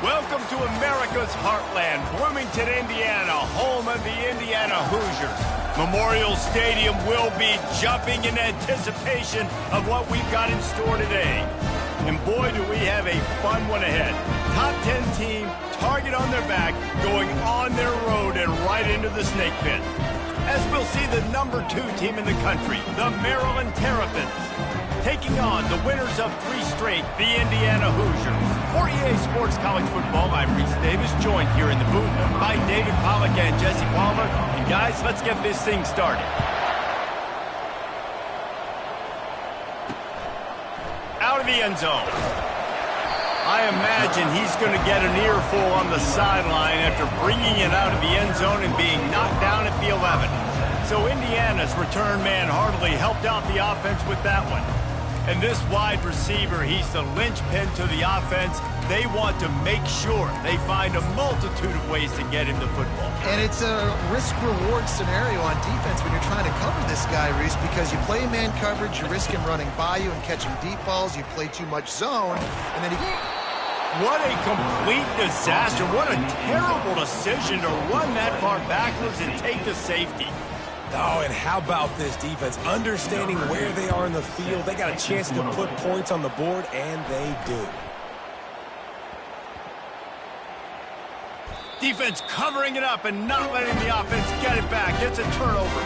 Welcome to America's heartland, Bloomington, Indiana, home of the Indiana Hoosiers. Memorial Stadium will be jumping in anticipation of what we've got in store today. And boy, do we have a fun one ahead. Top 10 team, target on their back, going on their road and right into the snake pit. As we'll see the number 2 team in the country, the Maryland Terrapins, taking on the winners of 3 straight, the Indiana Hoosiers. For EA Sports College Football, I'm Reese Davis, joined here in the booth by David Pollack and Jesse Palmer. And guys, let's get this thing started. Out of the end zone. I imagine he's going to get an earful on the sideline after bringing it out of the end zone and being knocked down at the 11. So Indiana's return man hardly helped out the offense with that one. And this wide receiver, he's the linchpin to the offense. They want to make sure they find a multitude of ways to get him the football. And it's a risk-reward scenario on defense when you're trying to cover this guy, Reese, because you play man coverage, you risk him running by you and catching deep balls. You play too much zone, and then he... What a complete disaster. What a terrible decision to run that far backwards and take the safety. Oh, and how about this defense? Understanding where they are in the field. They got a chance to put points on the board, and they do. Defense covering it up and not letting the offense get it back. It's a turnover.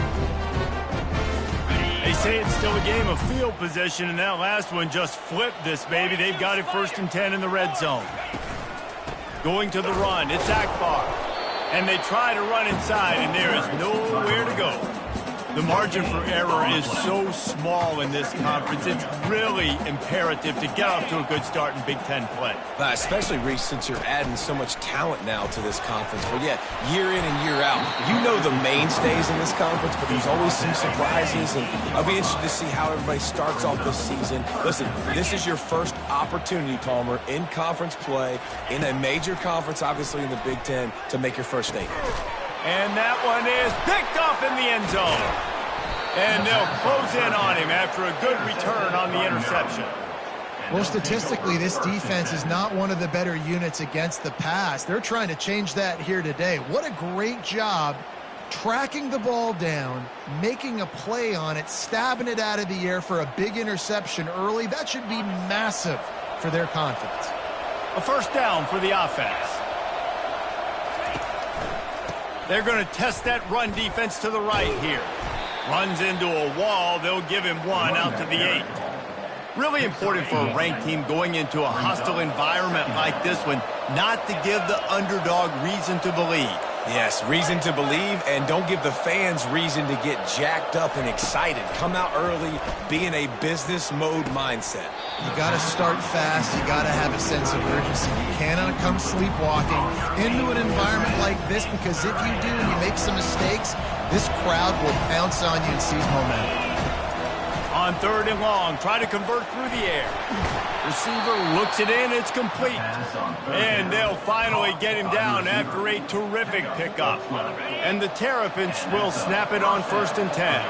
They say it's still a game of field position, and that last one just flipped this baby. They've got it 1st and 10 in the red zone. Going to the run, it's Akbar. And they try to run inside, and there is nowhere to go. The margin for error is so small in this conference. It's really imperative to get off to a good start in Big Ten play. Especially, Reese, since you're adding so much talent now to this conference. But, yeah, year in and year out, you know the mainstays in this conference, but there's always some surprises. And I'll be interested to see how everybody starts off this season. Listen, this is your first opportunity, Palmer, in conference play, in a major conference, obviously in the Big Ten, to make your first statement. And that one is picked off in the end zone. And they'll close in on him after a good return on the interception. Well, statistically, this defense is not one of the better units against the pass. They're trying to change that here today. What a great job tracking the ball down, making a play on it, stabbing it out of the air for a big interception early. That should be massive for their confidence. A first down for the offense. They're going to test that run defense to the right here. Runs into a wall. They'll give him one out to the 8. Really important for a ranked team going into a hostile environment like this one, not to give the underdog reason to believe. Yes, reason to believe, and don't give the fans reason to get jacked up and excited. Come out early, be in a business mode mindset. You got to start fast. You got to have a sense of urgency. You cannot come sleepwalking into an environment like this, because if you do and you make some mistakes, this crowd will pounce on you and seize momentum. On 3rd and long, try to convert through the air. Receiver looks it in, it's complete. And they'll finally get him down after a terrific pickup. And the Terrapins will snap it on 1st and 10.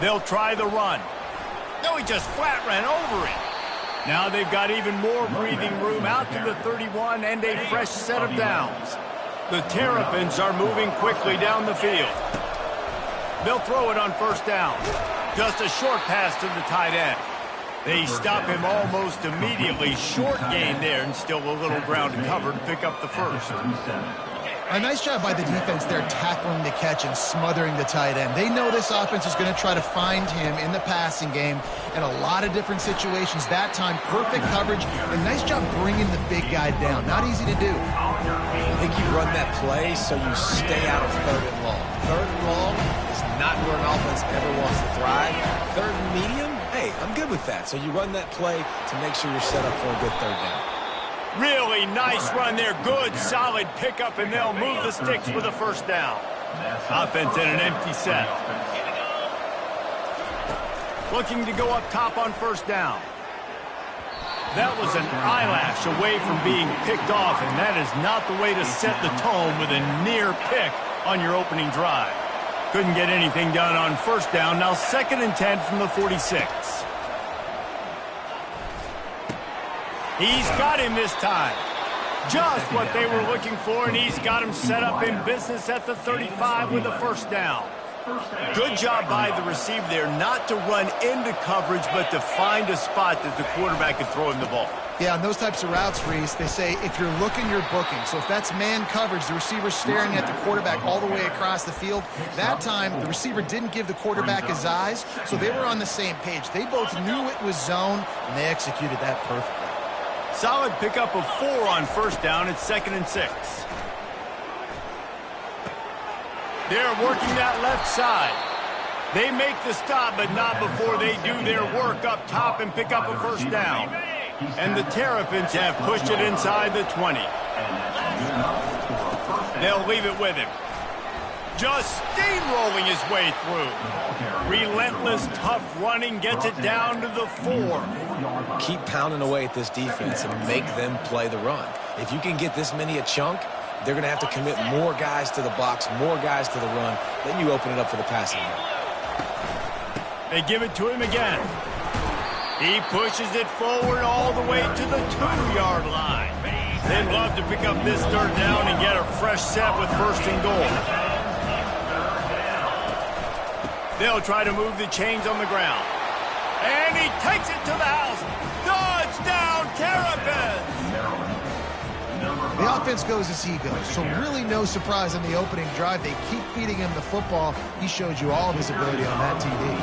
They'll try the run. No, he just flat ran over it. Now they've got even more breathing room out to the 31 and a fresh set of downs. The Terrapins are moving quickly down the field. They'll throw it on 1st down. Just a short pass to the tight end. They stop him almost immediately. Short gain there, and still a little ground to cover to pick up the first. A nice job by the defense there, tackling the catch and smothering the tight end. They know this offense is going to try to find him in the passing game in a lot of different situations. That time, perfect coverage, and nice job bringing the big guy down. Not easy to do. I think you run that play so you stay out of 3rd and long. 3rd and long is not where an offense ever wants to thrive. 3rd and medium, hey, I'm good with that. So you run that play to make sure you're set up for a good 3rd down. Really nice run there. Good, solid pickup, and they'll move the sticks with a 1st down. Offense in an empty set. Looking to go up top on 1st down. That was an eyelash away from being picked off, and that is not the way to set the tone with a near pick on your opening drive. Couldn't get anything done on 1st down. Now 2nd and 10 from the 46. He's got him this time. Just what they were looking for, and he's got him set up in business at the 35 with a first down. Good job by the receiver there, not to run into coverage, but to find a spot that the quarterback could throw him the ball. Yeah, on those types of routes, Reese, they say if you're looking, you're booking. So if that's man coverage, the receiver's staring at the quarterback all the way across the field. That time, the receiver didn't give the quarterback his eyes, so they were on the same page. They both knew it was zone, and they executed that perfectly. Solid pickup of 4 on first down. It's 2nd and 6. They're working that left side. They make the stop, but not before they do their work up top and pick up a first down. And the Terrapins have pushed it inside the 20. They'll leave it with him. Just steamrolling his way through. Relentless, tough running gets it down to the 4. Keep pounding away at this defense and make them play the run. If you can get this many a chunk, they're going to have to commit more guys to the box, more guys to the run. Then you open it up for the passing game. They give it to him again. He pushes it forward all the way to the 2-yard line. They'd love to pick up this third down and get a fresh set with 1st and goal. They'll try to move the chains on the ground. And he takes it to the house. Touchdown, Terrapins! The offense goes as he goes, so really no surprise on the opening drive. They keep feeding him the football. He showed you all of his ability on that TD.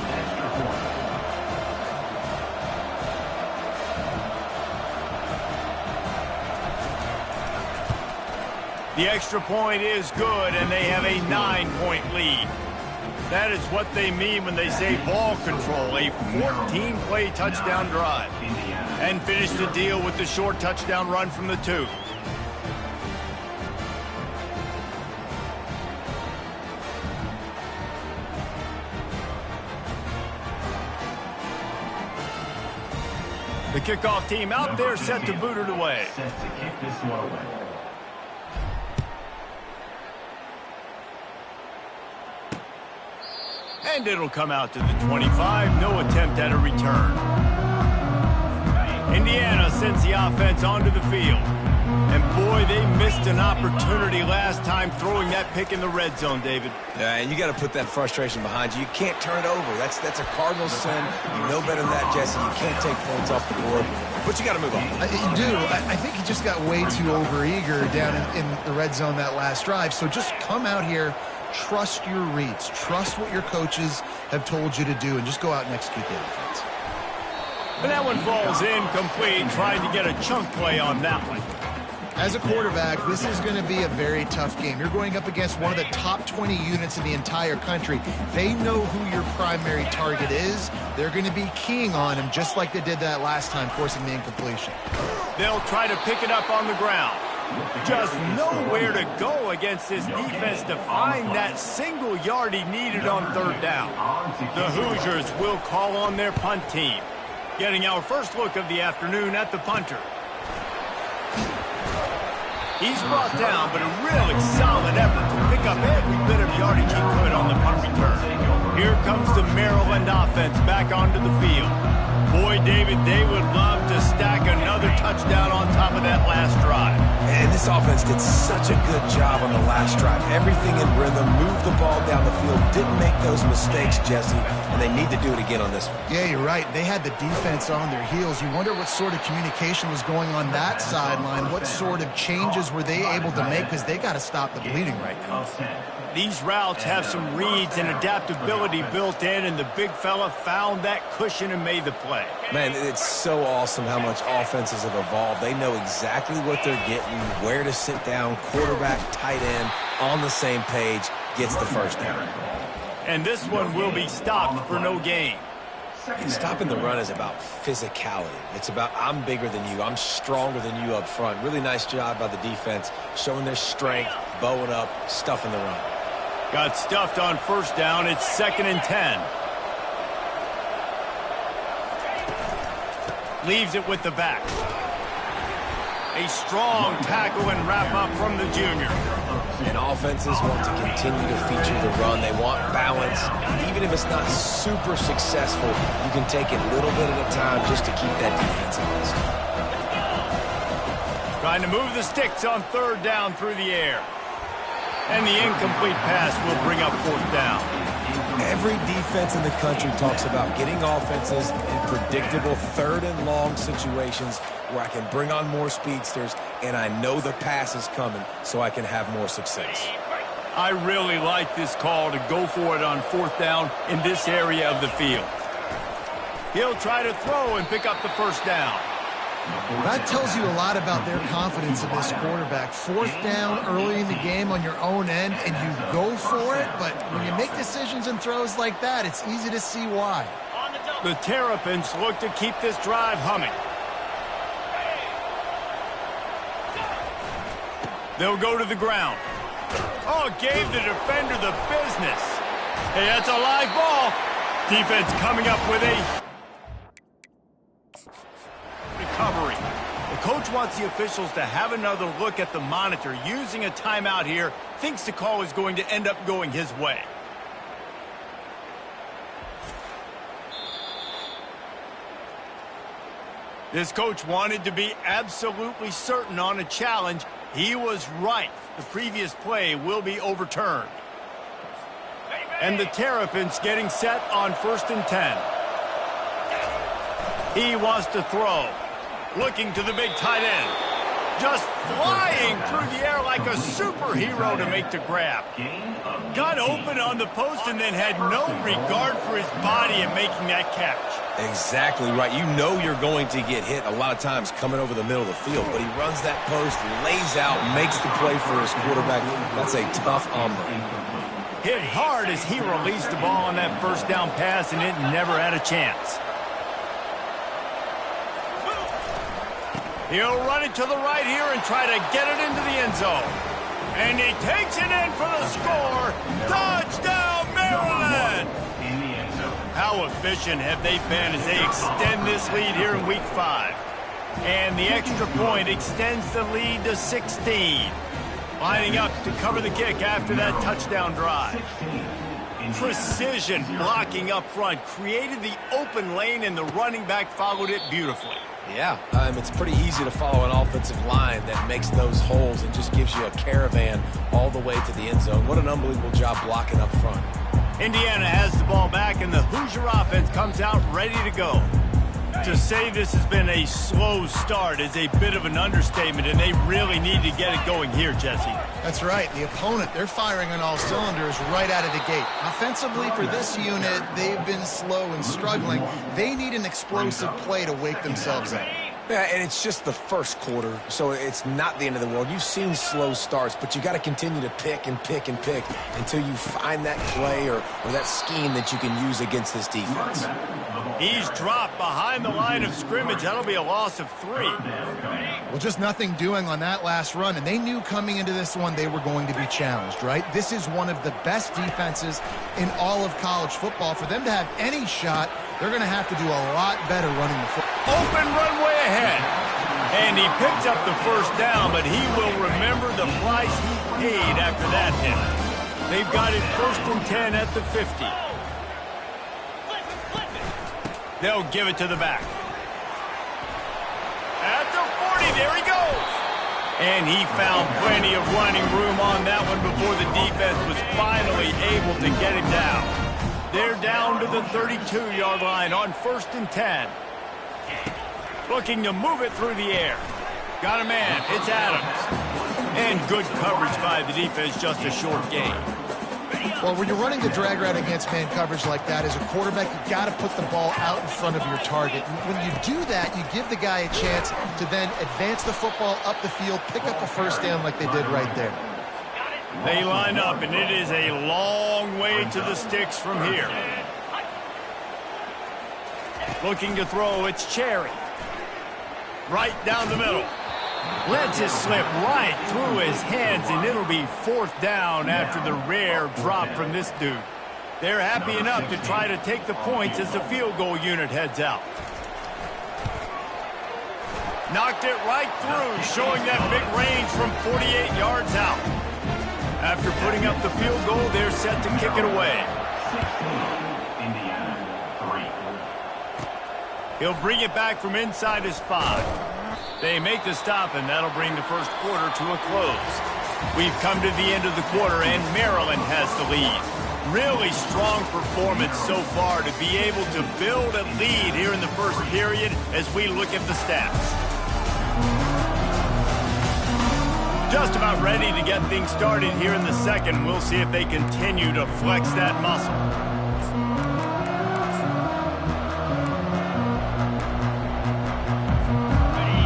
The extra point is good, and they have a 9-point lead. That is what they mean when they say ball control, a 14-play touchdown drive. And finish the deal with the short touchdown run from the 2. The kickoff team out there set to boot it away. And it'll come out to the 25. No attempt at a return. Indiana sends the offense onto the field. And boy, they missed an opportunity last time throwing that pick in the red zone, David. Yeah, and you got to put that frustration behind you. You can't turn it over. That's a cardinal sin. You know better than that, Jesse. You can't take points off the board. But you got to move on. You do. I think he just got way too overeager down in the red zone that last drive. So just come out here, trust your reads, trust what your coaches have told you to do, and just go out and execute the offense. And that one falls incomplete, trying to get a chunk play on that one. As a quarterback, this is going to be a very tough game. You're going up against one of the top 20 units in the entire country. They know who your primary target is. They're going to be keying on him just like they did that last time, forcing the incompletion. They'll try to pick it up on the ground. Just nowhere to go against this defense to find that single yard he needed on 3rd down. The Hoosiers will call on their punt team. Getting our first look of the afternoon at the punter. He's brought down, but a really solid effort to pick up every bit of yardage he could on the punt return. Here comes the Maryland offense back onto the field. Boy, David, they would love to stack another touchdown on top of that last drive. And this offense did such a good job on the last drive. Everything in rhythm, moved the ball down the field, didn't make those mistakes, Jesse, and they need to do it again on this one. Yeah, you're right. They had the defense on their heels. You wonder what sort of communication was going on that sideline. What sort of changes were they able to make, because they got to stop the bleeding right now. These routes have some reads and adaptability built in, and the big fella found that cushion and made the play. Man, it's so awesome how much offenses have evolved. They know exactly what they're getting, where to sit down, quarterback, tight end, on the same page, gets the first down. And this one will be stopped for no gain. Stopping the run is about physicality. It's about I'm bigger than you, I'm stronger than you up front. Really nice job by the defense, showing their strength, bowing up, stuffing the run. Got stuffed on first down. It's 2nd and 10. Leaves it with the back. A strong tackle and wrap up from the junior. And offenses want to continue to feature the run. They want balance. Even if it's not super successful, you can take it a little bit at a time just to keep that defense honest. Trying to move the sticks on third down through the air. And the incomplete pass will bring up fourth down. Every defense in the country talks about getting offenses in predictable third and long situations where I can bring on more speedsters and I know the pass is coming so I can have more success. I really like this call to go for it on fourth down in this area of the field. He'll try to throw and pick up the first down. That tells you a lot about their confidence in this quarterback. Fourth down early in the game on your own end, and you go for it, but when you make decisions and throws like that, it's easy to see why. The Terrapins look to keep this drive humming. They'll go to the ground. Oh, gave the defender the business. Hey, that's a live ball. Defense coming up with a recovery. The coach wants the officials to have another look at the monitor. Using a timeout here, thinks the call is going to end up going his way. This coach wanted to be absolutely certain on a challenge. He was right. The previous play will be overturned. And the Terrapins getting set on 1st and 10. He wants to throw. Looking to the big tight end. Just flying through the air like a superhero to make the grab. Got open on the post and then had no regard for his body in making that catch. Exactly right. You know you're going to get hit a lot of times coming over the middle of the field, but he runs that post, lays out, makes the play for his quarterback. That's a tough hombre. Hit hard as he released the ball on that first down pass, and it never had a chance. He'll run it to the right here and try to get it into the end zone. And he takes it in for the score. Touchdown, Maryland! How efficient have they been as they extend this lead here in Week 5? And the extra point extends the lead to 16. Lining up to cover the kick after that touchdown drive. Precision blocking up front. Created the open lane, and the running back followed it beautifully. Yeah, it's pretty easy to follow an offensive line that makes those holes and just gives you a caravan all the way to the end zone. What an unbelievable job blocking up front. Indiana has the ball back, and the Hoosier offense comes out ready to go. To say this has been a slow start is a bit of an understatement, and they really need to get it going here, Jesse. That's right. The opponent, they're firing on all cylinders right out of the gate. Offensively, for this unit, they've been slow and struggling. They need an explosive play to wake themselves up. Yeah, and it's just the first quarter, so it's not the end of the world. You've seen slow starts, but you got to continue to pick and pick and pick until you find that play or that scheme that you can use against this defense. He's dropped behind the line of scrimmage. That'll be a loss of 3. Well, just nothing doing on that last run, and they knew coming into this one they were going to be challenged, right? This is one of the best defenses in all of college football. For them to have any shot, they're going to have to do a lot better running the football. Open runway ahead. And he picks up the first down, but he will remember the price he paid after that hit. They've got it 1st and 10 at the 50. They'll give it to the back. At the 40, there he goes. And he found plenty of running room on that one before the defense was finally able to get him down. They're down to the 32-yard line on 1st and 10. Looking to move it through the air. Got a man. It's Adams. And good coverage by the defense, just a short gain. Well, when you're running the drag route against man coverage like that, as a quarterback, you got to put the ball out in front of your target. And when you do that, you give the guy a chance to then advance the football up the field, pick up a first down like they did right there. They line up, and it is a long way to the sticks from here. Looking to throw, it's Cherry. Right down the middle. Lets it slip right through his hands, and it'll be 4th down after the rare drop from this dude. They're happy enough to try to take the points as the field goal unit heads out. Knocked it right through, showing that big range from 48 yards out. After putting up the field goal, they're set to kick it away. He'll bring it back from inside his 5. They make the stop, and that'll bring the first quarter to a close. We've come to the end of the quarter, and Maryland has the lead. Really strong performance so far to be able to build a lead here in the first period as we look at the stats. Just about ready to get things started here in the second. We'll see if they continue to flex that muscle.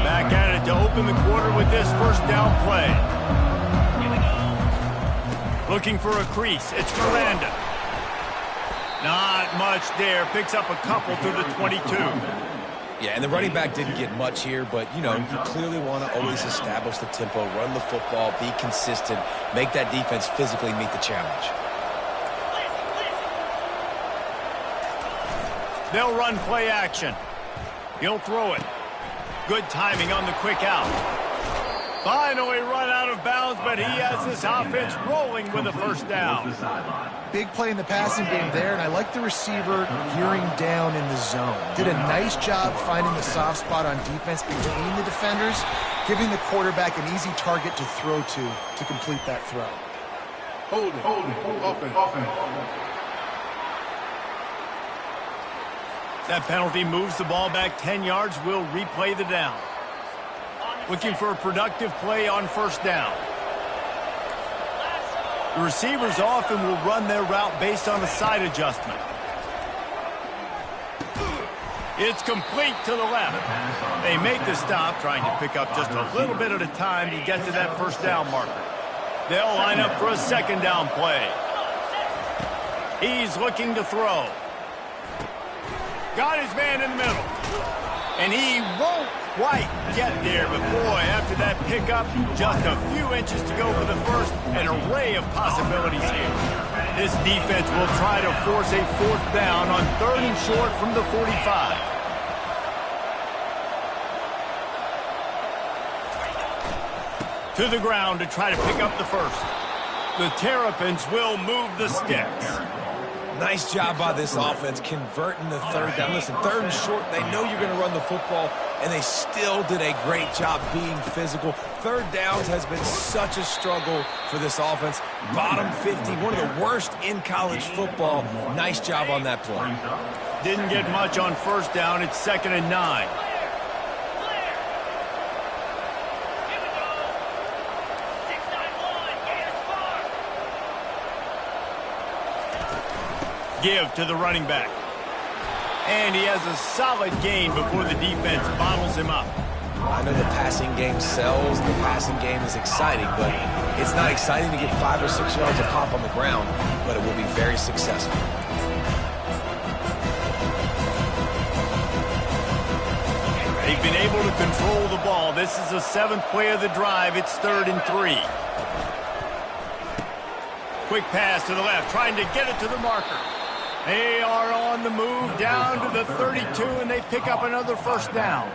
Back at it to open the quarter with this first down play. Looking for a crease. It's Miranda. Not much there. Picks up a couple to the 22. Yeah, and the running back didn't get much here, but, you know, you clearly want to always establish the tempo, run the football, be consistent, make that defense physically meet the challenge. They'll run play action. He'll throw it. Good timing on the quick out. Finally run out of bounds, but he has this offense rolling with a first down. Big play in the passing game there, and I like the receiver gearing down in the zone. Did a nice job finding the soft spot on defense between the defenders, giving the quarterback an easy target to throw to complete that throw. Hold it, offense. That penalty moves the ball back 10 yards. We'll replay the down. Looking for a productive play on first down. The receivers often will run their route based on a side adjustment. It's complete to the left. They make the stop, trying to pick up just a little bit at a time to get to that first down marker. They'll line up for a second down play. He's looking to throw. Got his man in the middle. And he won't quite get there, but boy, after that pickup, just a few inches to go for the first, an array of possibilities here. This defense will try to force a fourth down on 3rd and short from the 45. To the ground to try to pick up the first. The Terrapins will move the sticks. Nice job by this offense converting the third down. Listen, 3rd and short, they know you're going to run the football, and they still did a great job being physical. 3rd downs has been such a struggle for this offense. Bottom 50, one of the worst in college football. Nice job on that play. Didn't get much on first down. It's 2nd and 9. Give to the running back. And he has a solid gain before the defense bottles him up. I know the passing game sells, the passing game is exciting, but it's not exciting to get 5 or 6 yards of pop on the ground, but it will be very successful. They've been able to control the ball. This is the 7th play of the drive. It's 3rd and 3. Quick pass to the left, trying to get it to the marker. They are on the move down to the 32, and they pick up another first down.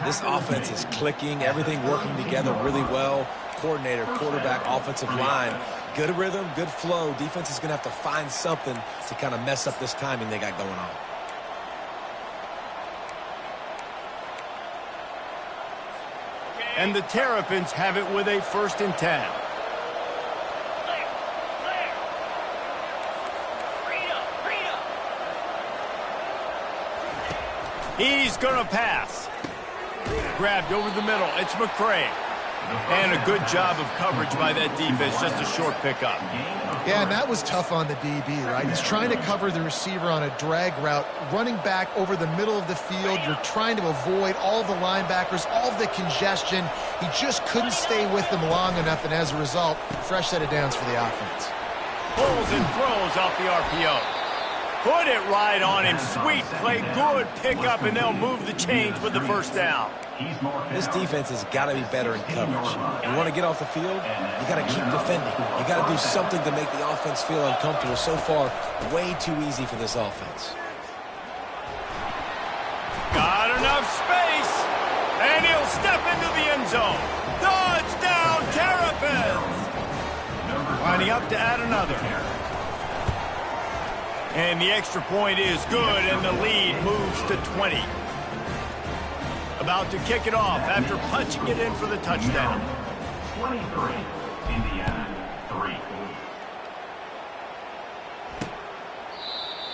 This offense is clicking, everything working together really well. Coordinator, quarterback, offensive line. Good rhythm, good flow. Defense is going to have to find something to kind of mess up this timing they got going on. And the Terrapins have it with a 1st and 10. He's going to pass. Grabbed over the middle. It's McCray. And a good job of coverage by that defense. Just a short pickup. Yeah, and that was tough on the DB, right? He's trying to cover the receiver on a drag route, running back over the middle of the field. You're trying to avoid all of the linebackers, all of the congestion. He just couldn't stay with them long enough, and as a result, fresh set of downs for the offense. Pulls and throws off the RPO. Put it right on him. Sweet play. Good pickup, and they'll move the chains with the first down. This defense has got to be better in coverage. You want to get off the field, you got to keep defending. You got to do something to make the offense feel uncomfortable. So far, way too easy for this offense. Got enough space, and he'll step into the end zone. Touchdown, Terrapins! Lining up to add another. And the extra point is good, and the lead moves to 20. About to kick it off after punching it in for the touchdown. 23, Indiana, 3.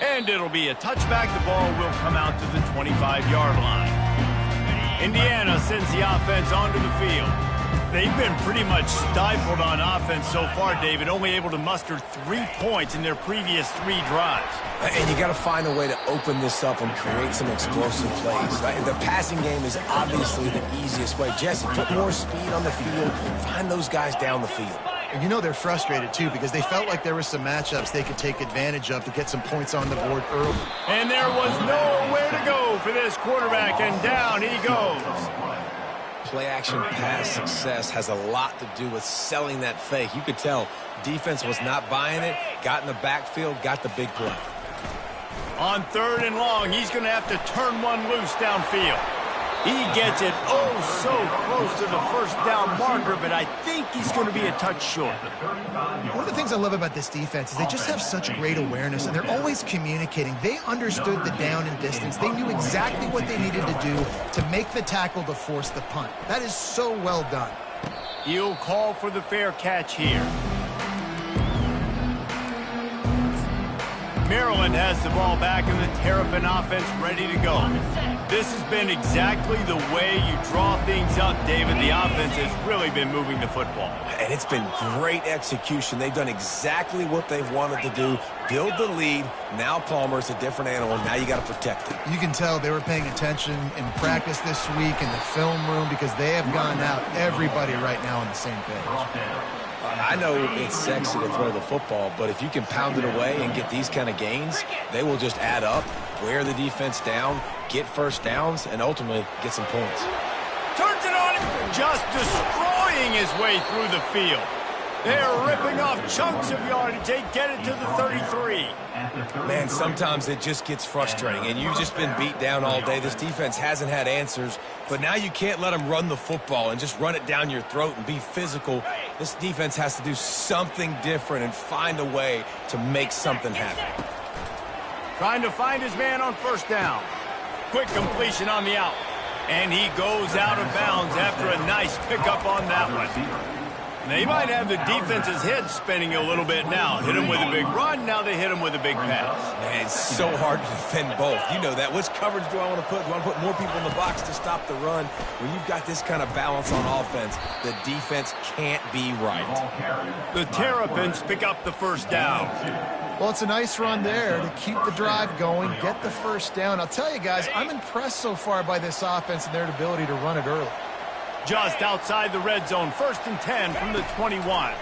And it'll be a touchback. The ball will come out to the 25-yard line. Indiana sends the offense onto the field. They've been pretty much stifled on offense so far, David, only able to muster 3 points in their previous 3 drives. And you got to find a way to open this up and create some explosive plays. The passing game is obviously the easiest way. Jesse, put more speed on the field. Find those guys down the field. And you know they're frustrated, too, because they felt like there were some matchups they could take advantage of to get some points on the board early. And there was nowhere to go for this quarterback, and down he goes. Play-action pass success has a lot to do with selling that fake. You could tell defense was not buying it, got in the backfield, got the big play. On 3rd and long, he's going to have to turn one loose downfield. He gets it so close to the first down marker, but I think he's going to be a touch short. One of the things I love about this defense is they just have such great awareness, and they're always communicating. They understood the down and distance. They knew exactly what they needed to do to make the tackle to force the punt. That is so well done. He'll call for the fair catch here. Maryland has the ball back in the Terrapin offense ready to go. This has been exactly the way you draw things up, David. The offense has really been moving the football. And it's been great execution. They've done exactly what they've wanted to do. Build the lead. Now Palmer's a different animal. Now you got to protect it. You can tell they were paying attention in practice this week in the film room because they have gone out, everybody right now on the same page. I know it's sexy to throw the football, but if you can pound it away and get these kind of gains, they will just add up, wear the defense down, get first downs, and ultimately get some points. Turns it on, just destroying his way through the field. They're ripping off chunks of yardage. They get it to the 33. Man, sometimes it just gets frustrating, and you've just been beat down all day. This defense hasn't had answers, but now you can't let them run the football and just run it down your throat and be physical. This defense has to do something different and find a way to make something happen. Trying to find his man on first down. Quick completion on the out. And he goes out of bounds after a nice pickup on that one. They might have the defense's head spinning a little bit now. Hit him with a big run, now they hit him with a big pass. Man, it's so hard to defend both. You know that. Which coverage do I want to put? Do I want to put more people in the box to stop the run? When you've got this kind of balance on offense, the defense can't be right. The Terrapins pick up the first down. Well, it's a nice run there to keep the drive going, get the first down. I'll tell you guys, I'm impressed so far by this offense and their ability to run it early. Just outside the red zone, 1st and 10 from the 21.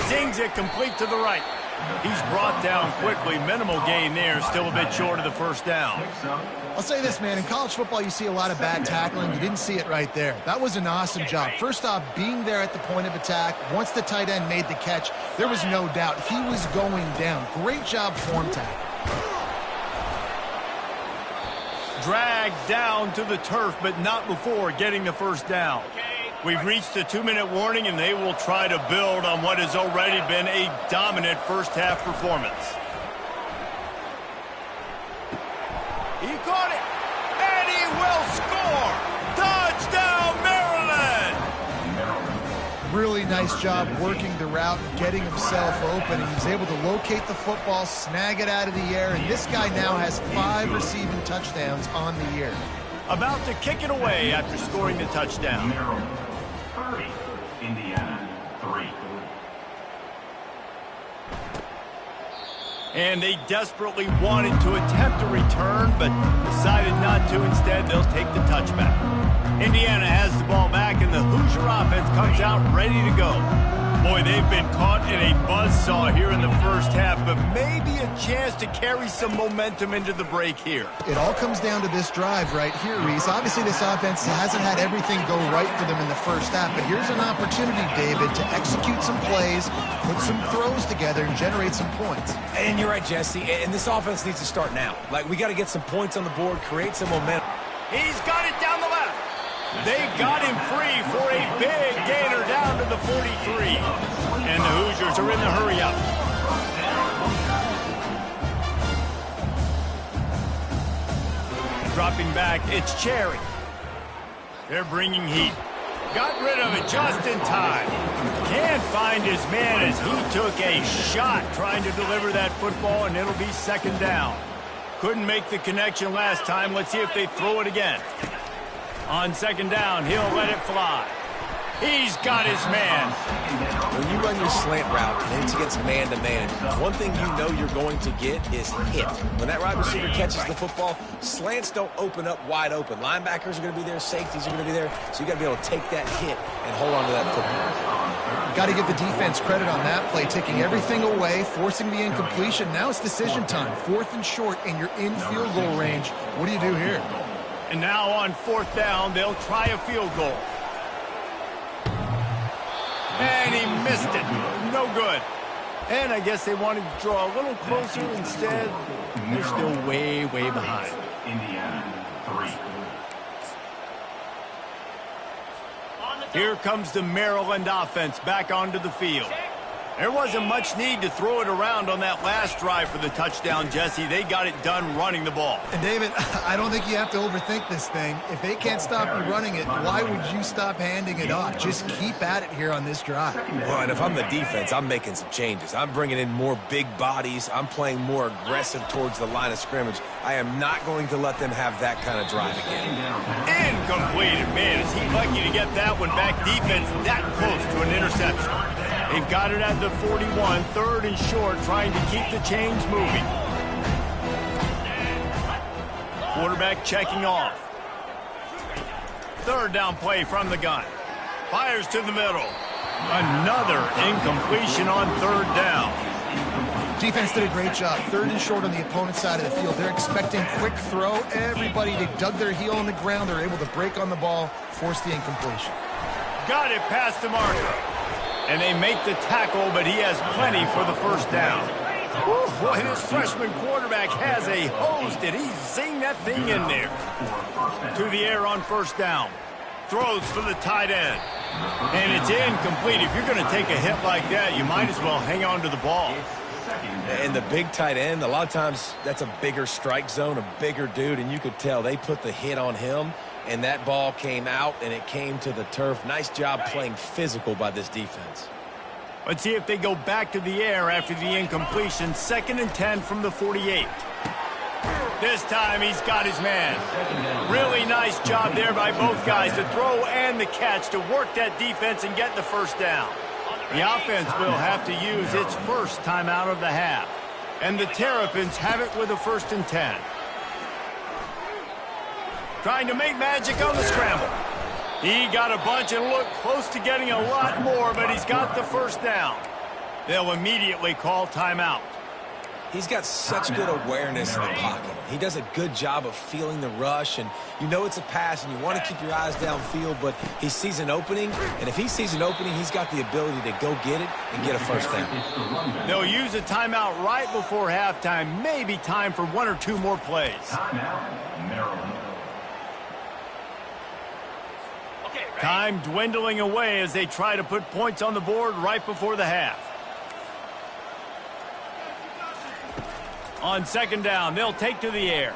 Zings it complete to the right. He's brought down quickly. Minimal gain there, still a bit short of the first down. I'll say this, man. In college football, you see a lot of bad tackling. You didn't see it right there. That was an awesome job. First off, being there at the point of attack. Once the tight end made the catch, there was no doubt he was going down. Great job form tackle. Dragged down to the turf, but not before getting the first down. We've reached the 2-minute warning, and they will try to build on what has already been a dominant first-half performance. He caught it, and he will score! Touchdown, Maryland! Really nice job working the route and getting himself open, and he was able to locate the football, snag it out of the air, and this guy now has 5 receiving touchdowns on the year. About to kick it away after scoring the touchdown. 30, Indiana, 3. And they desperately wanted to attempt a return, but decided not to. Instead, they'll take the touchback. Indiana has the ball back, and the Hoosier offense comes out ready to go. Boy, they've been caught in a buzzsaw here in the first half, but maybe a chance to carry some momentum into the break here. It all comes down to this drive right here, Reese. Obviously, this offense hasn't had everything go right for them in the first half, but here's an opportunity, David, to execute some plays, put some throws together, and generate some points. And you're right, Jesse, and this offense needs to start now. Like, we got to get some points on the board, create some momentum. He's got it down the left. They got him free for a big gainer down to the 43. And the Hoosiers are in the hurry-up. Dropping back, it's Cherry. They're bringing heat. Got rid of it just in time. Can't find his man as he took a shot trying to deliver that football, and it'll be second down. Couldn't make the connection last time. Let's see if they throw it again. On second down, he'll let it fly. He's got his man. When you run your slant route and it's against man-to-man, one thing you know you're going to get is hit. When that wide receiver catches the football, slants don't open up wide open. Linebackers are going to be there, safeties are going to be there, so you got to be able to take that hit and hold on to that football. Got to give the defense credit on that play, taking everything away, forcing the incompletion. Now it's decision time. 4th and short, and you're in field goal range. What do you do here? And now on 4th down, they'll try a field goal. And he missed it. No good. And I guess they wanted to draw a little closer instead. They're still way, way behind. Indiana, 3. Here comes the Maryland offense back onto the field. There wasn't much need to throw it around on that last drive for the touchdown, Jesse. They got it done running the ball. And, David, I don't think you have to overthink this thing. If they can't stop you running it, why would you stop handing it off? Just keep at it here on this drive. Well, and if I'm the defense, I'm making some changes. I'm bringing in more big bodies. I'm playing more aggressive towards the line of scrimmage. I am not going to let them have that kind of drive again. Incomplete. Man, is he lucky to get that one back. Defense that close to an interception. They've got it at the 41, 3rd and short, trying to keep the chains moving. Quarterback checking off. 3rd down play from the gun. Fires to the middle. Another incompletion on 3rd down. Defense did a great job. 3rd and short on the opponent's side of the field. They're expecting quick throw. Everybody, they dug their heel on the ground. They're able to break on the ball, force the incompletion. Got it past the marker. And they make the tackle, but he has plenty for the 1st down. Woo, boy, this freshman quarterback has a hose. Did he zing that thing in there? To the air on 1st down. Throws for the tight end. And it's incomplete. If you're going to take a hit like that, you might as well hang on to the ball. And the big tight end, a lot of times that's a bigger strike zone, a bigger dude, and you could tell they put the hit on him, and that ball came out, and it came to the turf. Nice job playing physical by this defense. Let's see if they go back to the air after the incompletion. 2nd and 10 from the 48. This time he's got his man. Really nice job there by both guys to throw and the catch to work that defense and get the 1st down. The offense will have to use its first timeout of the half. And the Terrapins have it with a 1st and 10. Trying to make magic on the scramble. He got a bunch and looked close to getting a lot more, but he's got the 1st down. They'll immediately call timeout. He's got such good awareness in the pocket. He does a good job of feeling the rush, and you know it's a pass, and you want to keep your eyes downfield, but he sees an opening, and if he sees an opening, he's got the ability to go get it and get a 1st down. They'll use a timeout right before halftime, maybe time for 1 or 2 more plays. Timeout, Maryland. Time dwindling away as they try to put points on the board right before the half. On 2nd down, they'll take to the air.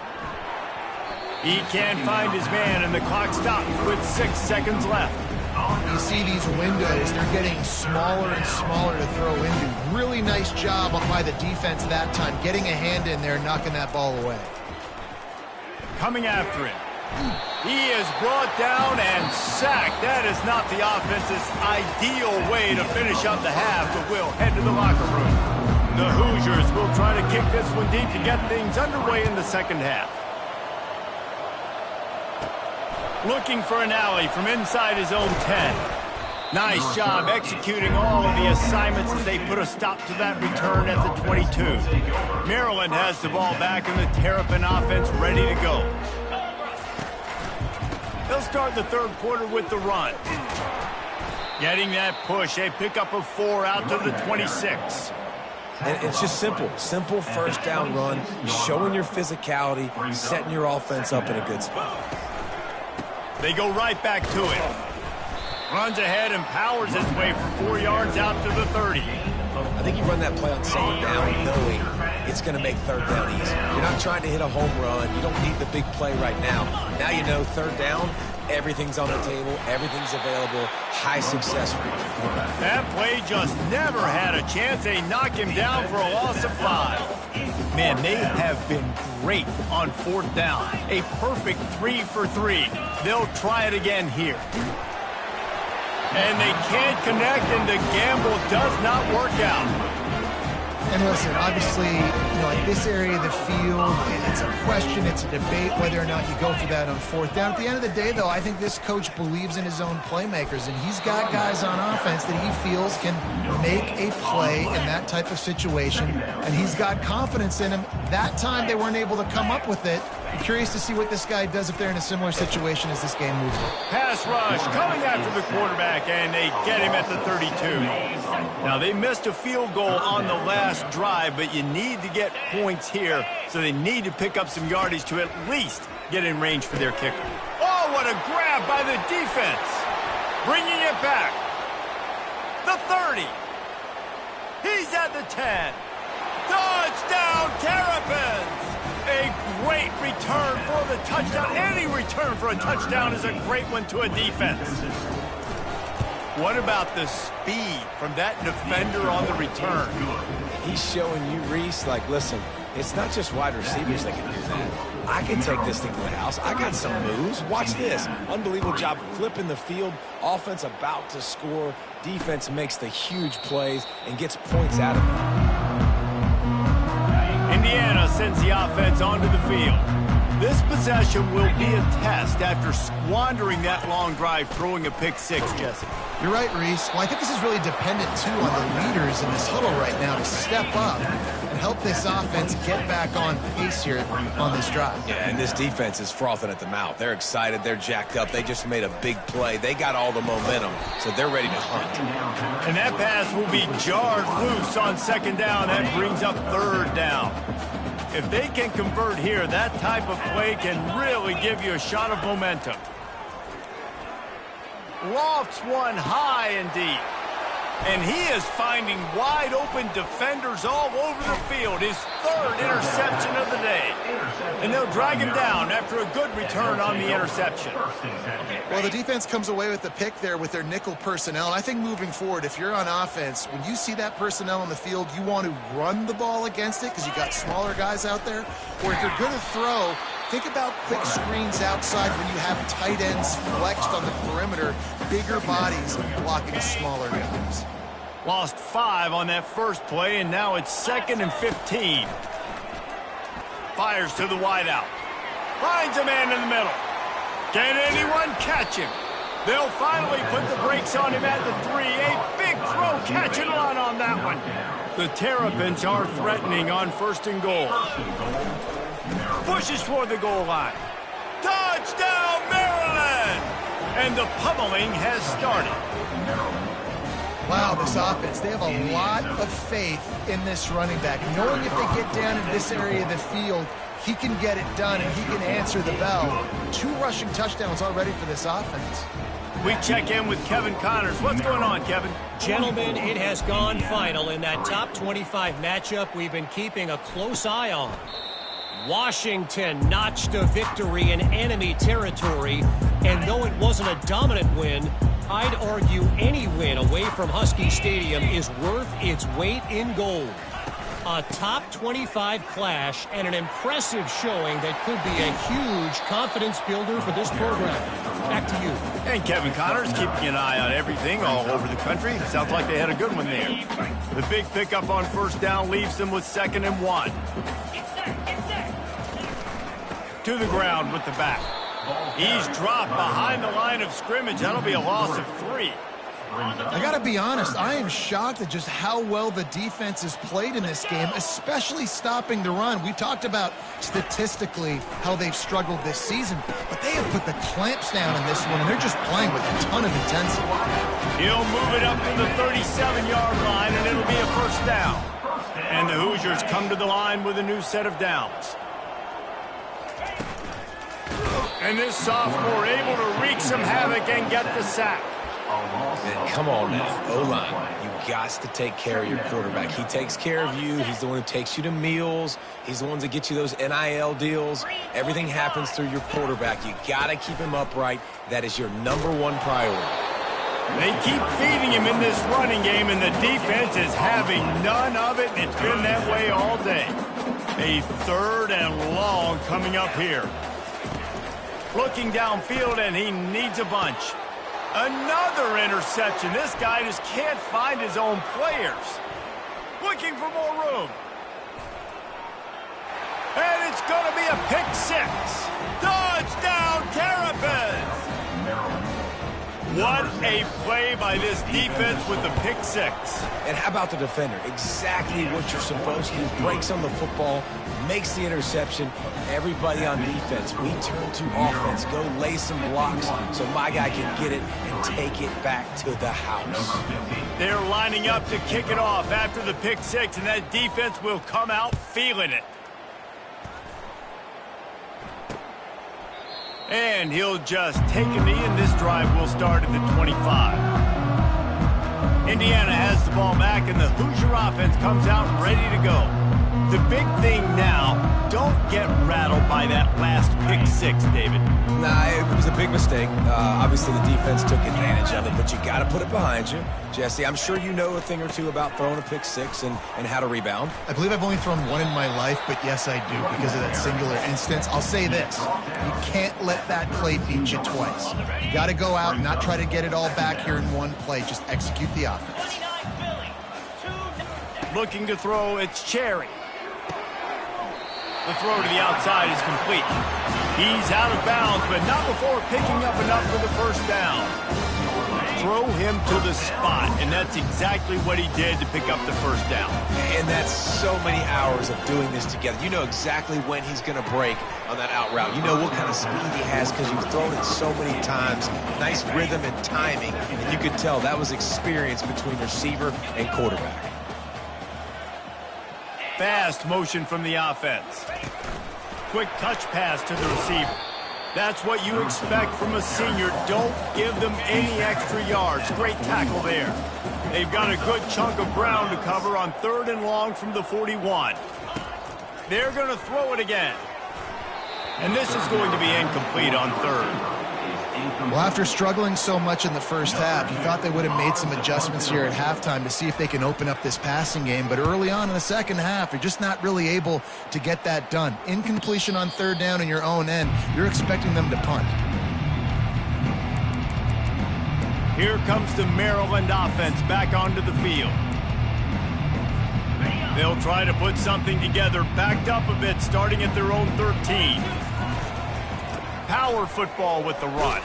He can't find his man, and the clock stops with 6 seconds left. You see these windows, they're getting smaller and smaller to throw into. Really nice job by the defense that time, getting a hand in there, knocking that ball away. Coming after him. He is brought down and sacked. That is not the offense's ideal way to finish up the half, but we'll head to the locker room. The Hoosiers will try to kick this one deep to get things underway in the 2nd half. Looking for an alley from inside his own 10. Nice job executing all of the assignments as they put a stop to that return at the 22. Maryland has the ball back and the Terrapin offense ready to go. They'll start the 3rd quarter with the run. Getting that push, a pickup of 4 out to the 26. And it's just simple. Simple 1st down run, showing your physicality, setting your offense up in a good spot. They go right back to it. Runs ahead and powers his way for 4 yards out to the 30. I think you run that play on 2nd down knowing it's going to make third down easy. You're not trying to hit a home run. You don't need the big play right now. Now you know third down, everything's on the table, everything's available, high success rate. That play just never had a chance. They knock him down for a loss of 5. Man, they have been great on fourth down. A perfect 3 for 3. They'll try it again here. And they can't connect, and the gamble does not work out. And listen, obviously, like this area of the field, it's a question, it's a debate whether or not you go for that on fourth down. At the end of the day, though, I think this coach believes in his own playmakers, and he's got guys on offense that he feels can make a play in that type of situation, and he's got confidence in him. That time they weren't able to come up with it. I'm curious to see what this guy does if they're in a similar situation as this game moves on. Pass rush coming after the quarterback, and they get him at the 32. Now, they missed a field goal on the last drive, but you need to get points here, so they need to pick up some yardage to at least get in range for their kicker. Oh, what a grab by the defense. Bringing it back. The 30. He's at the 10. Touchdown, Terrapins! A great return for the touchdown. Any return for a touchdown is a great one to a defense. What about the speed from that defender on the return? He's showing you, Reese, like, listen, it's not just wide receivers that can do that. I can take this thing to the house. I got some moves. Watch this. Unbelievable job flipping the field. Offense about to score. Defense makes the huge plays and gets points out of it. Indiana sends the offense onto the field. This possession will be a test after squandering that long drive, throwing a pick 6, Jesse. You're right, Reese. Well, I think this is really dependent, too, on the leaders in this huddle right now to step up and help this offense get back on pace here on this drive. Yeah, and this defense is frothing at the mouth. They're excited. They're jacked up. They just made a big play. They got all the momentum, so they're ready to hunt. And that pass will be jarred loose on second down. That brings up third down. If they can convert here, that type of play can really give you a shot of momentum. Lofts one high and deep. And he is finding wide open defenders all over the field. His third interception of the day. And they'll drag him down after a good return on the interception. Well, the defense comes away with the pick there with their nickel personnel. And I think moving forward, if you're on offense, when you see that personnel on the field, you want to run the ball against it because you got smaller guys out there. Or if you're going to throw, think about quick screens outside when you have tight ends flexed on the perimeter, bigger bodies blocking smaller guys. Lost 5 on that first play, and now it's 2nd and 15. Fires to the wideout. Finds a man in the middle. Can anyone catch him? They'll finally put the brakes on him at the 3. A big throw, catch and run on that one. The Terrapins are threatening on 1st and goal. Pushes toward the goal line. Touchdown, Maryland! And the pummeling has started. Wow, this offense, they have a lot of faith in this running back. Knowing if they get down in this area of the field, he can get it done and he can answer the bell. 2 rushing touchdowns already for this offense. We check in with Kevin Connors. What's going on, Kevin? Gentlemen, it has gone final in that top 25 matchup we've been keeping a close eye on. Washington notched a victory in enemy territory, and though it wasn't a dominant win, I'd argue any win away from Husky Stadium is worth its weight in gold. A top 25 clash and an impressive showing that could be a huge confidence builder for this program. Back to you. And Kevin Connors keeping an eye on everything all over the country. Sounds like they had a good one there. The big pickup on 1st down leaves them with 2nd and 1. To the ground with the back. He's dropped behind the line of scrimmage. That'll be a loss of 3. I got to be honest, I am shocked at just how well the defense has played in this game, especially stopping the run. We talked about statistically how they've struggled this season, but they have put the clamps down in this one, and they're just playing with a ton of intensity. He'll move it up to the 37-yard line, and it'll be a 1st down. And the Hoosiers come to the line with a new set of downs. And this sophomore able to wreak some havoc and get the sack. And come on now, O-line. You got to take care of your quarterback. He takes care of you. He's the one who takes you to meals. He's the one that gets you those NIL deals. Everything happens through your quarterback. You got to keep him upright. That is your #1 priority. They keep feeding him in this running game, and the defense is having none of it. It's been that way all day. A 3rd and long coming up here. Looking downfield, and he needs a bunch. Another interception. This guy just can't find his own players. Looking for more room. And it's going to be a pick 6. Touchdown, Terrapins! What a play by this defense with the pick 6. And how about the defender? Exactly what you're supposed to do. Breaks on the football, makes the interception. Everybody on defense, we turn to offense. Go lay some blocks so my guy can get it and take it back to the house. They're lining up to kick it off after the pick 6, and that defense will come out feeling it. And he'll just take a knee, and this drive will start at the 25. Indiana has the ball back, and the Hoosier offense comes out ready to go. The big thing now, don't get rattled by that last pick 6, David. Nah, it was a big mistake. Obviously, the defense took advantage of it, but you got to put it behind you. Jesse, I'm sure you know a thing or two about throwing a pick 6 and how to rebound. I believe I've only thrown one in my life, but yes, I do because of that singular instance. I'll say this. You can't let that play beat you twice. You got to go out and not try to get it all back here in one play. Just execute the offense. Looking to throw, it's Cherry. The throw to the outside is complete. He's out of bounds, but not before picking up enough for the first down. Throw him to the spot, and that's exactly what he did to pick up the first down. And that's so many hours of doing this together. You know exactly when he's going to break on that out route. You know what kind of speed he has because you've thrown it so many times. Nice rhythm and timing, and you could tell that was experience between receiver and quarterback. Fast motion from the offense. Quick touch pass to the receiver. That's what you expect from a senior. Don't give them any extra yards. Great tackle there. They've got a good chunk of ground to cover on 3rd and long from the 41. They're going to throw it again. And this is going to be incomplete on 3rd. Well, after struggling so much in the first half, you thought they would have made some adjustments here at halftime to see if they can open up this passing game. But early on in the second half, you're just not really able to get that done. Incompletion on 3rd down in your own end, you're expecting them to punt. Here comes the Maryland offense back onto the field. They'll try to put something together, backed up a bit, starting at their own 13. Power football with the run.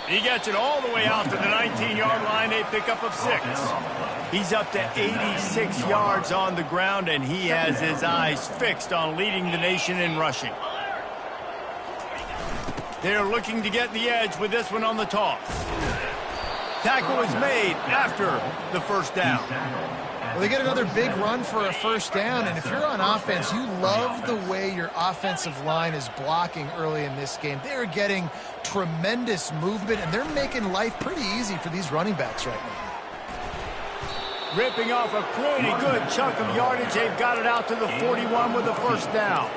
He gets it all the way out to the 19-yard line, a pickup of 6. He's up to 86 yards on the ground, and he has his eyes fixed on leading the nation in rushing. They're looking to get the edge with this one on the toss. Tackle is made after the first down. Well, they get another big run for a first down, and if you're on offense, you love the way your offensive line is blocking early in this game. They're getting tremendous movement, and they're making life pretty easy for these running backs right now. Ripping off a pretty good chunk of yardage. They've got it out to the 41 with a first down.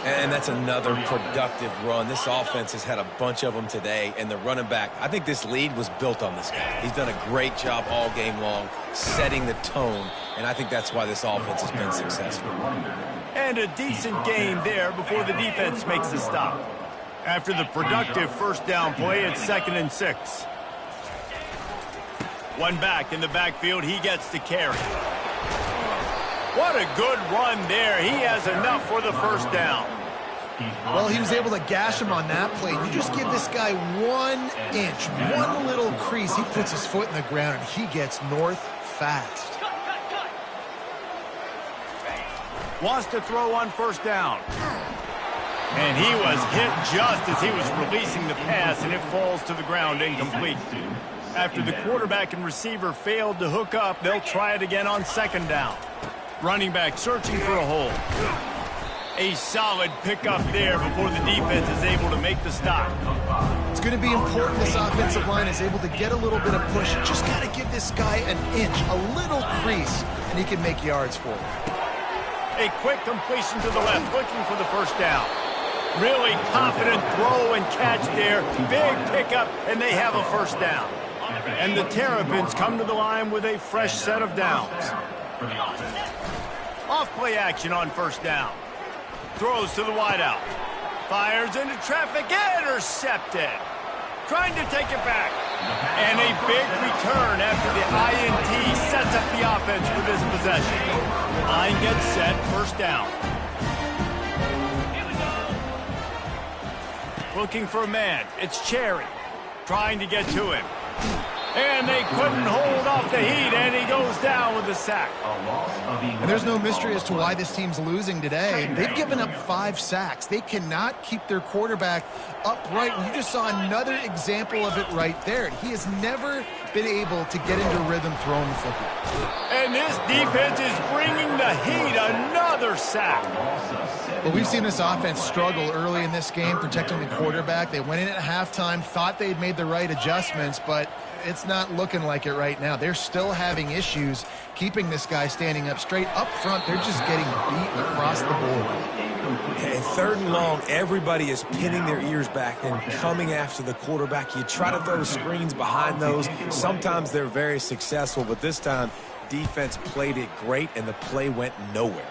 And that's another productive run. This offense has had a bunch of them today, and the running back, I think this lead was built on this guy. He's done a great job all game long, setting the tone, and I think that's why this offense has been successful. And a decent gain there before the defense makes the stop. After the productive first down play, it's 2nd and 6. One back in the backfield, he gets to carry. What a good run there. He has enough for the first down. Well, he was able to gash him on that play. You just give this guy 1 inch, one little crease. He puts his foot in the ground, and he gets north fast. Wants to throw on first down. And he was hit just as he was releasing the pass, and it falls to the ground incomplete. After the quarterback and receiver failed to hook up, they'll try it again on 2nd down. Running back searching for a hole. A solid pickup there before the defense is able to make the stop. It's going to be important this offensive line is able to get a little bit of push. Just got to give this guy an inch, a little crease, and he can make yards for it. A quick completion to the left, looking for the first down. Really confident throw and catch there. Big pickup, and they have a first down. And the Terrapins come to the line with a fresh set of downs. Off play action on first down. Throws to the wideout. Fires into traffic, intercepted. Trying to take it back. And a big return after the INT sets up the offense for this possession. Line gets set, first down. Looking for a man. It's Cherry. Trying to get to him. And they couldn't hold off the heat, and he goes down with a sack. And there's no mystery as to why this team's losing today. They've given up 5 sacks. They cannot keep their quarterback upright. And you just saw another example of it right there. He has never been able to get into rhythm throwing the football. And this defense is bringing the heat. Another sack. But we've seen this offense struggle early in this game protecting the quarterback. They went in at halftime, thought they'd made the right adjustments, but it's not looking like it right now. They're still having issues keeping this guy standing up straight. Up front, they're just getting beaten across the board. And third and long, everybody is pinning their ears back and coming after the quarterback. You try to throw screens behind those. Sometimes they're very successful, but this time, defense played it great, and the play went nowhere.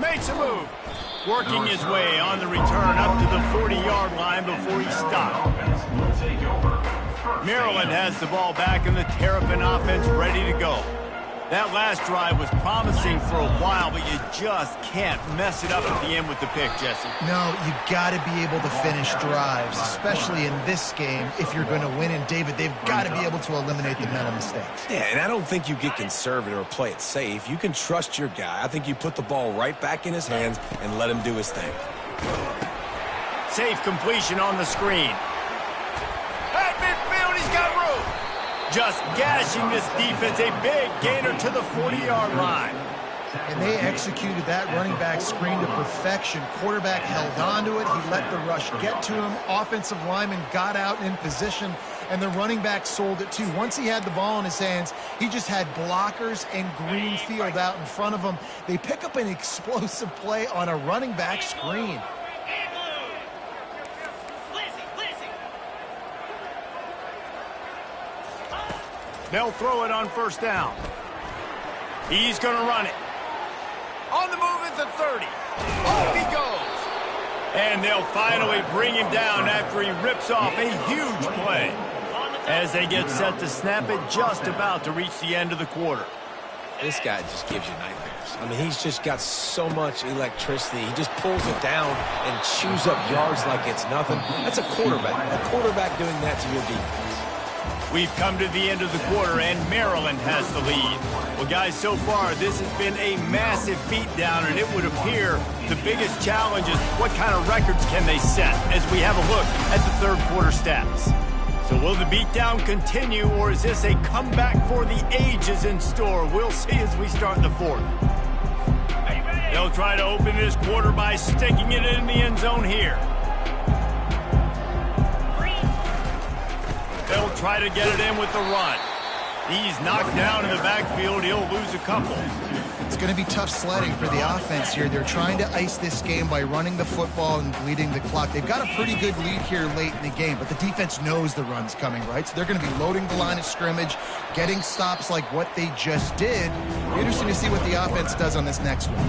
Makes a move. Working his way on the return up to the 40-yard line before he stopped. Maryland has the ball back, and the Terrapin offense ready to go. That last drive was promising for a while, but you just can't mess it up at the end with the pick, Jesse. No, you got to be able to finish drives, especially in this game if you're going to win. And, David, they've got to be able to eliminate the mental mistakes. Yeah, and I don't think you get conservative or play it safe. You can trust your guy. I think you put the ball right back in his hands and let him do his thing. Safe completion on the screen. At midfield, he's got room. Just gashing this defense, a big gainer to the 40-yard line. And they executed that running back screen to perfection. Quarterback held on to it. He let the rush get to him. Offensive lineman got out in position, and the running back sold it too. Once he had the ball in his hands, he just had blockers and green field out in front of him. They pick up an explosive play on a running back screen. They'll throw it on first down. He's going to run it. On the move at the 30. Off he goes. And they'll finally bring him down after he rips off a huge play. As they get set to snap it, just about to reach the end of the quarter. This guy just gives you nightmares. I mean, he's just got so much electricity. He just pulls it down and chews up yards like it's nothing. That's a quarterback. A quarterback doing that to your defense. We've come to the end of the quarter, and Maryland has the lead. Well, guys, so far, this has been a massive beatdown, and it would appear the biggest challenge is what kind of records can they set as we have a look at the third quarter stats. So will the beatdown continue, or is this a comeback for the ages in store? We'll see as we start the fourth. They'll try to open this quarter by sticking it in the end zone here. They'll try to get it in with the run. He's knocked down in the backfield. He'll lose a couple. It's going to be tough sledding for the offense here. They're trying to ice this game by running the football and bleeding the clock. They've got a pretty good lead here late in the game, but the defense knows the run's coming, right? So they're going to be loading the line of scrimmage, getting stops like what they just did. It'll be interesting to see what the offense does on this next one.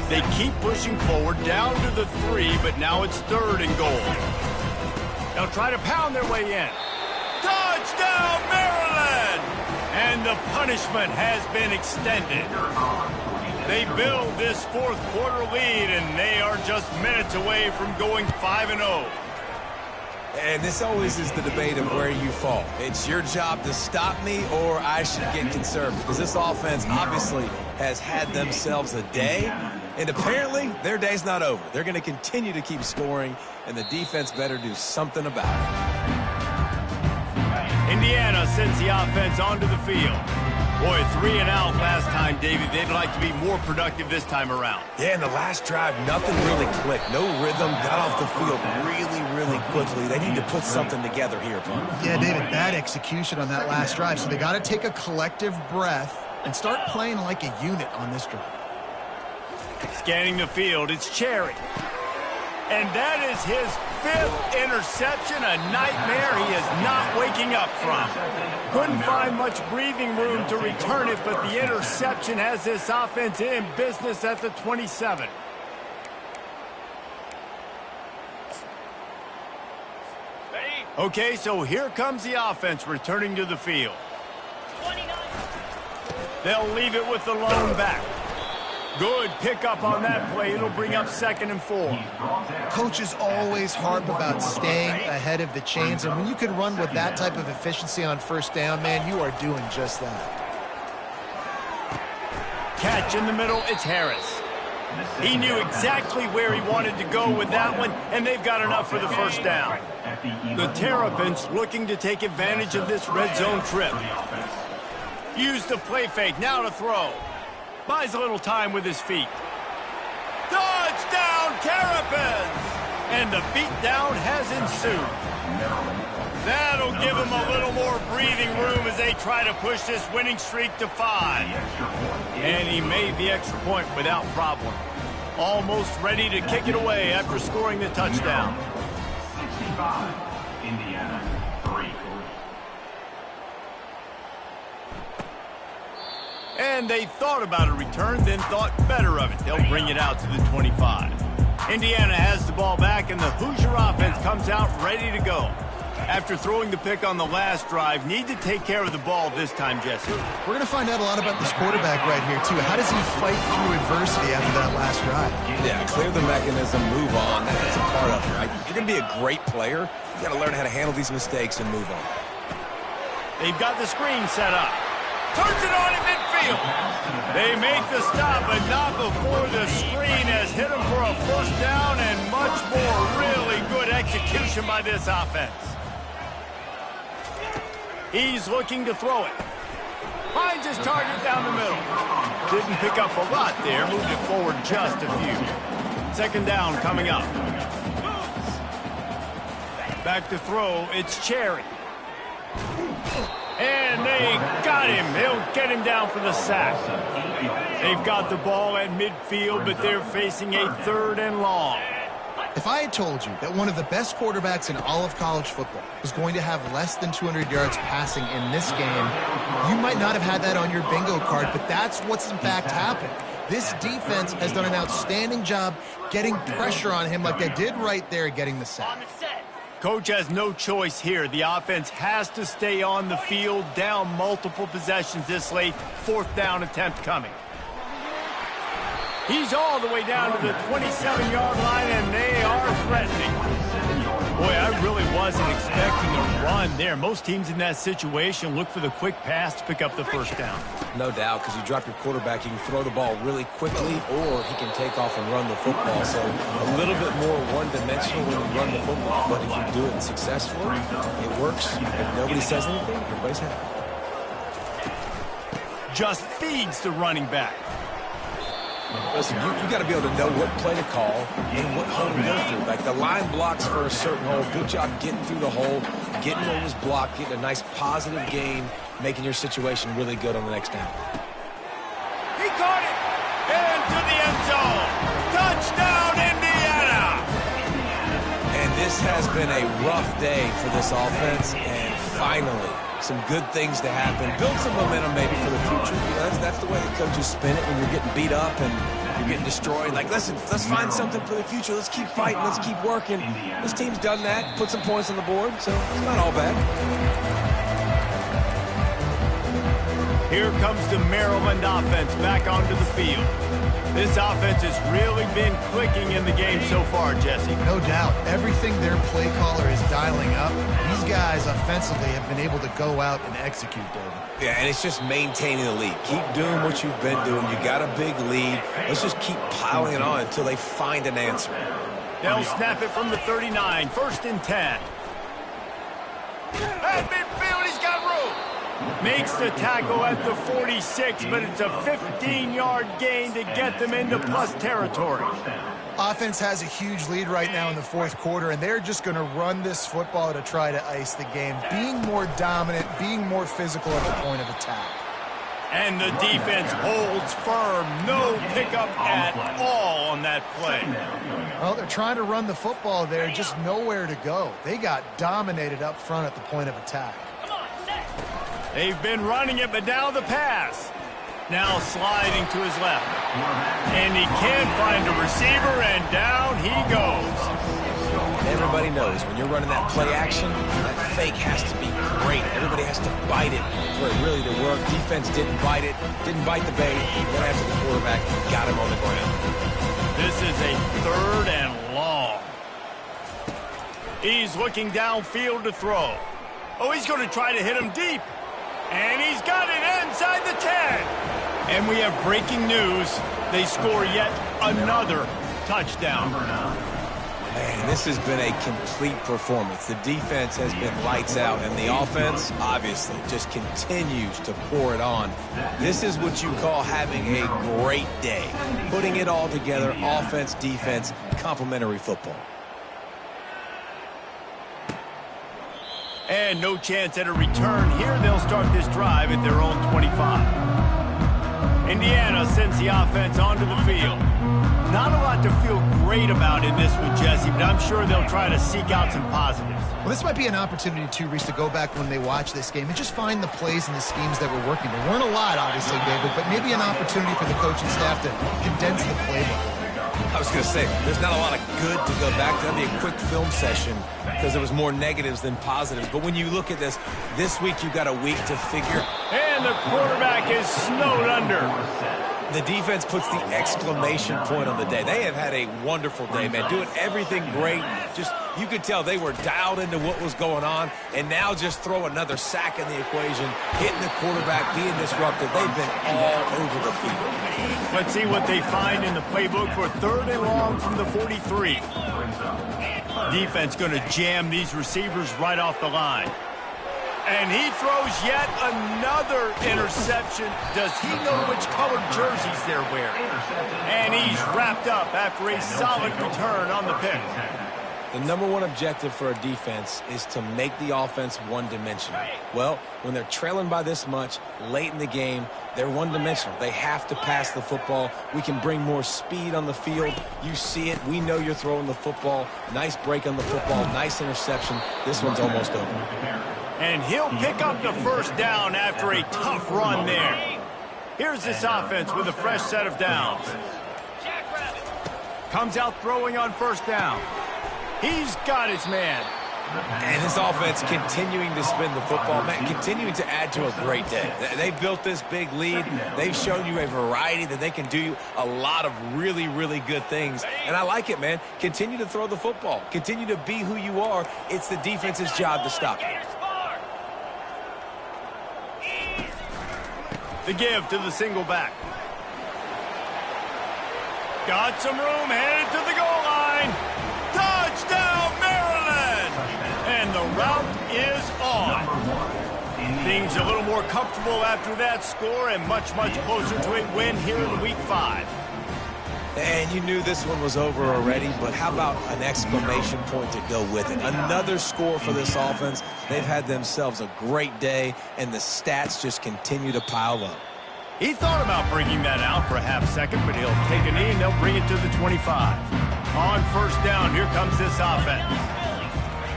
They keep pushing forward down to the 3, but now it's third and goal. They'll try to pound their way in. Touchdown, Maryland! And the punishment has been extended. They build this fourth quarter lead, and they are just minutes away from going 5-0. And this always is the debate of where you fall. It's your job to stop me, or I should get conservative. Because this offense obviously has had themselves a day, and apparently their day's not over. They're going to continue to keep scoring, and the defense better do something about it. Indiana sends the offense onto the field. Boy, 3 and out last time, David. They'd like to be more productive this time around. Yeah, in the last drive, nothing really clicked. No rhythm, got off the field really quickly. They need to put something together here, Punk. Yeah, David, bad execution on that last drive. So they got to take a collective breath and start playing like a unit on this drive. Scanning the field, it's Cherry. And that is his 5th interception, a nightmare he is not waking up from. Couldn't find much breathing room to return it, but the interception has this offense in business at the 27. Okay, so here comes the offense returning to the field. They'll leave it with the lone back. Good pickup on that play. It'll bring up 2nd and 4. Coaches always harp about staying ahead of the chains, and when you can run with that type of efficiency on first down, man, you are doing just that. Catch in the middle, it's Harris. He knew exactly where he wanted to go with that one, and they've got enough for the first down. The Terrapins looking to take advantage of this red zone trip. Use the play fake, now to throw. Buys a little time with his feet. Touchdown, Terrapins! And the beatdown has ensued. That'll give him a little more breathing room as they try to push this winning streak to 5. And he made the extra point without problem. Almost ready to kick it away after scoring the touchdown. 65, Indiana, 3. And they thought about a return, then thought better of it. They'll bring it out to the 25. Indiana has the ball back, and the Hoosier offense comes out ready to go. After throwing the pick on the last drive, need to take care of the ball this time, Jesse. We're going to find out a lot about this quarterback right here, too. How does he fight through adversity after that last drive? Yeah, clear the mechanism, move on. That's a part of it, right? You're going to be a great player. You got to learn how to handle these mistakes and move on. They've got the screen set up. Turns it on in midfield. They make the stop, but not before the screen has hit him for a first down and much more really good execution by this offense. He's looking to throw it. Finds his target down the middle. Didn't pick up a lot there, moved it forward just a few. 2nd down coming up. Back to throw, it's Cherry. And they got him. They'll get him down for the sack. They've got the ball at midfield, but they're facing a 3rd and long. If I had told you that one of the best quarterbacks in all of college football was going to have less than 200 yards passing in this game, you might not have had that on your bingo card, but that's what's in fact happened. This defense has done an outstanding job getting pressure on him like they did right there, getting the sack. Coach has no choice here. The offense has to stay on the field, down multiple possessions this late. 4th down attempt coming. He's all the way down to the 27-yard line, and they are threatening. Boy, I really wasn't expecting a run there. Most teams in that situation look for the quick pass to pick up the first down. No doubt, because you drop your quarterback, you can throw the ball really quickly, or he can take off and run the football. So a little bit more one-dimensional when you run the football, but if you do it successfully, it works. If nobody says anything, everybody's happy. Just feeds the running back. Listen, you got to be able to know what play to call and what hole to go through. Like the line blocks for a certain hole. Good job getting through the hole, getting on his block, getting a nice positive gain, making your situation really good on the next down. He caught it into the end zone. Touchdown, Indiana! And this has been a rough day for this offense, and finally, some good things to happen. Build some momentum maybe for the future. You know, that's the way the coaches spin it when you're getting beat up and you're getting destroyed. Like, listen, let's find something for the future. Let's keep fighting. Let's keep working. This team's done that. Put some points on the board, so it's not all bad. Here comes the Maryland offense back onto the field. This offense has really been clicking in the game so far, Jesse. No doubt. Everything their play caller is dialing up, these guys offensively have been able to go out and execute, David. Yeah, and it's just maintaining the lead. Keep doing what you've been doing. You got a big lead. Let's just keep piling it on until they find an answer. They'll snap it from the 39, 1st and 10. At midfield, he's got room. Makes the tackle at the 46, but it's a 15-yard gain to get them into plus territory. Offense has a huge lead right now in the fourth quarter, and they're just going to run this football to try to ice the game, being more dominant, being more physical at the point of attack. And the defense holds firm. No pickup at all on that play. Well, they're trying to run the football there, just nowhere to go. They got dominated up front at the point of attack. They've been running it, but now the pass. Now sliding to his left. And he can't find a receiver, and down he goes. Everybody knows when you're running that play action, that fake has to be great. Everybody has to bite it for it really to work. Defense didn't bite it, didn't bite the bait. Then after the quarterback got him on the ground. This is a 3rd and long. He's looking downfield to throw. Oh, he's going to try to hit him deep. And he's got it inside the 10. And we have breaking news. They score yet another touchdown. Man, this has been a complete performance. The defense has been lights out, and the offense, obviously, just continues to pour it on. This is what you call having a great day. Putting it all together, offense, defense, complementary football. And no chance at a return here. They'll start this drive at their own 25. Indiana sends the offense onto the field. Not a lot to feel great about in this one, Jesse, but I'm sure they'll try to seek out some positives. Well, this might be an opportunity, too, Reese, to go back when they watch this game and just find the plays and the schemes that were working. There weren't a lot, obviously, David, but maybe an opportunity for the coaching staff to condense the playbook. I was going to say, there's not a lot of good to go back to. That'd be a quick film session because there was more negatives than positives. But when you look at this week you got a week to figure. And the quarterback is snowed under. The defense puts the exclamation point on the day. They have had a wonderful day, man. Doing everything great. Just, you could tell they were dialed into what was going on. And now just throw another sack in the equation, hitting the quarterback, being disruptive. They've been all over the field. Let's see what they find in the playbook for 3rd and long from the 43. Defense going to jam these receivers right off the line. And he throws yet another interception. Does he know which colored jerseys they're wearing? And he's wrapped up after a solid return on the pick. The number one objective for a defense is to make the offense one-dimensional. Well, when they're trailing by this much late in the game, they're one-dimensional. They have to pass the football. We can bring more speed on the field. You see it. We know you're throwing the football. Nice break on the football. Nice interception. This one's almost over. And he'll pick up the first down after a tough run there. Here's this offense with a fresh set of downs. Comes out throwing on first down. He's got his man. And this offense continuing to spin the football, man, continuing to add to a great day. They built this big lead. They've shown you a variety that they can do a lot of really, really good things. And I like it, man. Continue to throw the football. Continue to be who you are. It's the defense's job to stop you. The give to the single back. Got some room, headed to the goal line. Touchdown, Maryland! And the route is on. Things a little more comfortable after that score and much, much closer to a win here in Week 5. And you knew this one was over already, but how about an exclamation point to go with it? Another score for this offense. They've had themselves a great day, and the stats just continue to pile up. He thought about bringing that out for a half second, but he'll take a knee and they'll bring it to the 25. On first down, here comes this offense.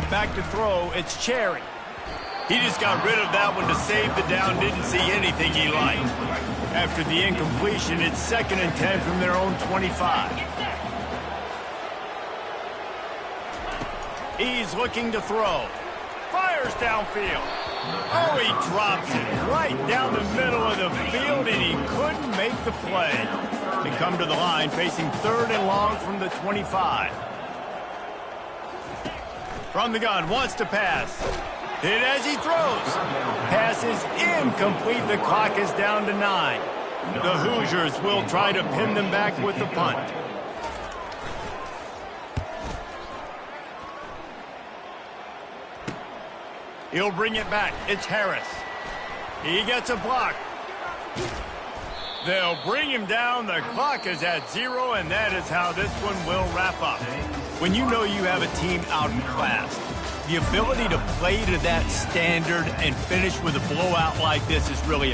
Back to throw, it's Cherry. He just got rid of that one to save the down, didn't see anything he liked. After the incompletion, it's 2nd and 10 from their own 25. He's looking to throw. Fires downfield. Oh, he drops it right down the middle of the field, and he couldn't make the play. They come to the line facing 3rd and long from the 25. From the gun, wants to pass. Hit as he throws. Pass is incomplete. The clock is down to 9. The Hoosiers will try to pin them back with the punt. He'll bring it back. It's Harris. He gets a block. They'll bring him down. The clock is at 0, and that is how this one will wrap up. When you know you have a team outclassed, the ability to play to that standard and finish with a blowout like this is really